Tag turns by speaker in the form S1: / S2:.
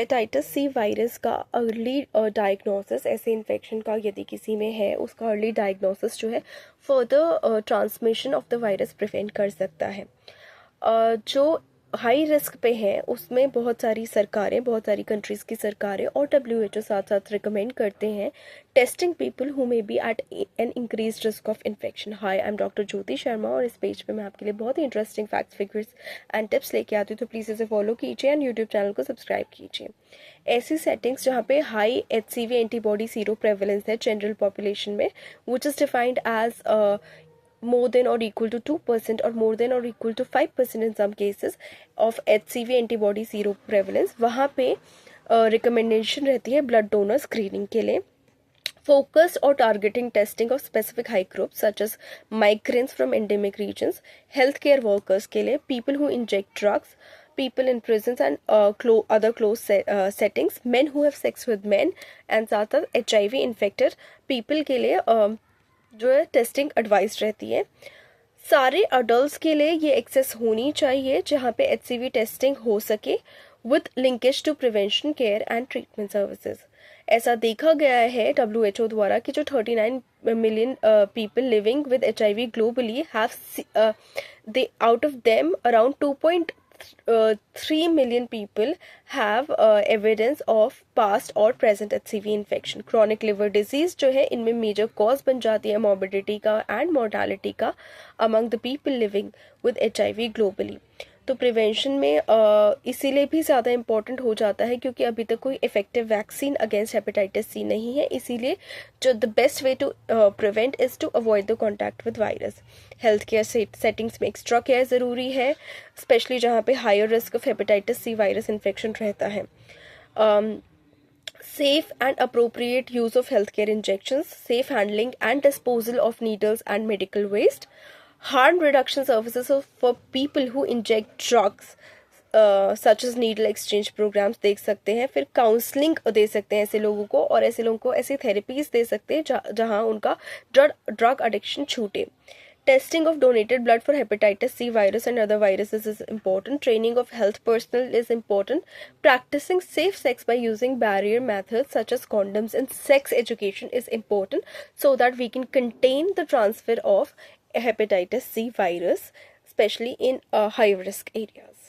S1: Hepatitis C virus का early diagnosis, ऐसे infection का यदि किसी में है, उसका अर्ली डायग्नोसिस जो है further transmission of the virus prevent कर सकता है। जो हाई रिस्क पे हैं उसमें बहुत सारी सरकारें, बहुत सारी कंट्रीज़ की सरकारें और WHO साथ साथ रिकमेंड करते हैं testing people who may be at an increase risk of infection. Hi, I am doctor Jyoti Sharma और इस पेज पे मैं आपके लिए बहुत ही interesting facts, figures and tips लेके आती हूँ, तो प्लीज़ इसे फॉलो कीजिए एंड यूट्यूब चैनल को सब्सक्राइब कीजिए। ऐसी सेटिंग्स जहाँ पे high HCV antibody sero prevalence है जनरल पॉपुलेशन में, which is defined as more than or equal to 2% or more than or equal to 5% in some cases of HCV antibody zero prevalence, वहाँ पे recommendation रहती है blood donor screening के लिए, focused or targeting testing of specific high groups such as migrants from endemic regions, healthcare workers के लिए, people who inject drugs, people in prisons and other close settings, men who have sex with men, and साथ साथ HIV infected people के लिए जो है testing advice रहती है। सारे अडल्ट्स के लिए ये एक्सेस होनी चाहिए जहाँ पे HCV टेस्टिंग हो सके with linkage to prevention care and treatment services. ऐसा देखा गया है WHO द्वारा कि जो 39 million people living with HIV globally have they out of them around 2.3 million people have evidence of past or present HCV infection. Chronic liver disease जो है इनमें मेजर कॉज बन जाती है मोर्बिडिटी का एंड मोर्टालिटी का among the people living with HIV globally. तो prevention में इसीलिए भी ज़्यादा इम्पॉर्टेंट हो जाता है क्योंकि अभी तक कोई effective vaccine against hepatitis C नहीं है, इसीलिए जो the best way to prevent is to avoid the contact with virus. Health care settings में एक्स्ट्रा केयर ज़रूरी है, स्पेशली जहाँ पे higher risk of hepatitis C virus infection रहता है। Safe and appropriate use of healthcare injections, safe handling and disposal of needles and medical waste, harm reduction services for people who inject drugs such as needle exchange programs देख सकते हैं, फिर counselling दे सकते हैं ऐसे लोगों को, और ऐसे लोगों को ऐसी थेरेपीज दे सकते हैं जहां उनका ड्रग एडिक्शन छूटे। Testing of donated blood for hepatitis C virus and other viruses is important. Training of health personnel is important. Practicing safe sex by using barrier methods such as condoms and sex education is important so that we can contain the transfer of hepatitis C virus, especially in high risk areas.